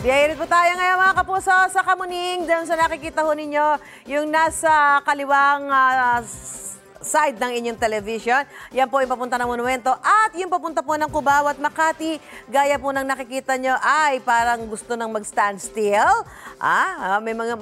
Biyahirin po tayo ngayon mga kapuso sa Kamuning. Diyan sa nakikita ho ninyo yung nasa kaliwang side ng inyong television. Yan po yung papunta ng monumento at yung papunta po ng Cubao at Makati. Gaya po ng nakikita nyo ay parang gusto nang mag-stand still. May mga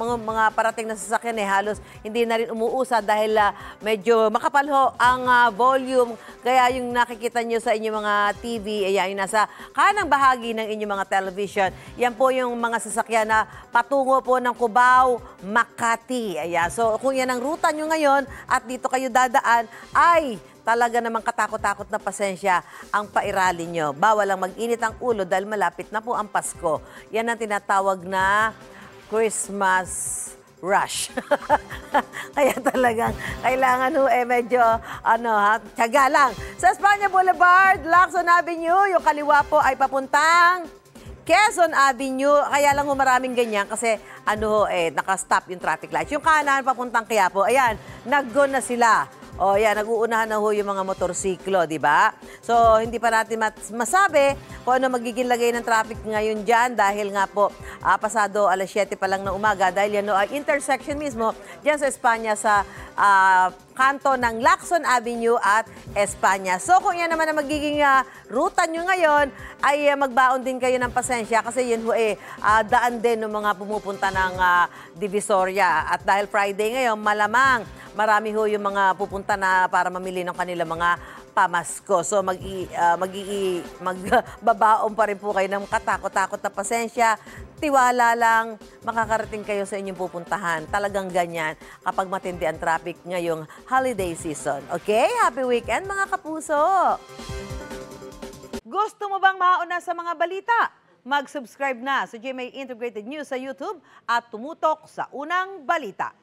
parating na sasakyan halos hindi na rin umuusa dahil medyo makapal ho ang volume. Kaya yung nakikita nyo sa inyong mga TV, ayan, yung nasa kanang bahagi ng inyong mga television. Yan po yung mga sasakyan na patungo po ng Cubao, Makati. Ayan. So kung yan ang ruta nyo ngayon at dito kayo dadaan, ay talaga namang katakot-takot na pasensya ang pairali nyo. Bawal lang mag-init ang ulo dahil malapit na po ang Pasko. Yan ang tinatawag na Christmas rush. Kaya talagang kailangan medyo tiyaga lang. Sa Espanya Boulevard, Lacson Avenue, yung kaliwa po ay papuntang Quezon Avenue. Kaya lang maraming ganyan kasi naka-stop yung traffic lights. Yung kanan papuntang Quiapo, ayan, nag-go na sila. O yan, nag-uunahan na ho yung mga motorsiklo, di ba? So, hindi pa natin masabi kung ano magiging lagay ng traffic ngayon dyan dahil nga po, pasado alas 7 pa lang ng umaga dahil yan ay intersection mismo dyan sa Espanya sa kanto ng Lacson Avenue at Espanya. So, kung yan naman ang magiging ruta nyo ngayon, ay magbaon din kayo ng pasensya kasi yun ho daan din ng mga pumupunta ng Divisoria. At dahil Friday ngayon, malamang marami ho yung mga pupunta na para mamili ng kanilang mga pamasko. So magbabaon pa rin po kayo ng katakot-takot na pasensya. Tiwala lang, makakarating kayo sa inyong pupuntahan. Talagang ganyan kapag matindi ang traffic ngayong holiday season. Okay? Happy weekend mga kapuso! Gusto mo bang mauna sa mga balita? Mag-subscribe na sa GMA Integrated News sa YouTube at tumutok sa unang balita.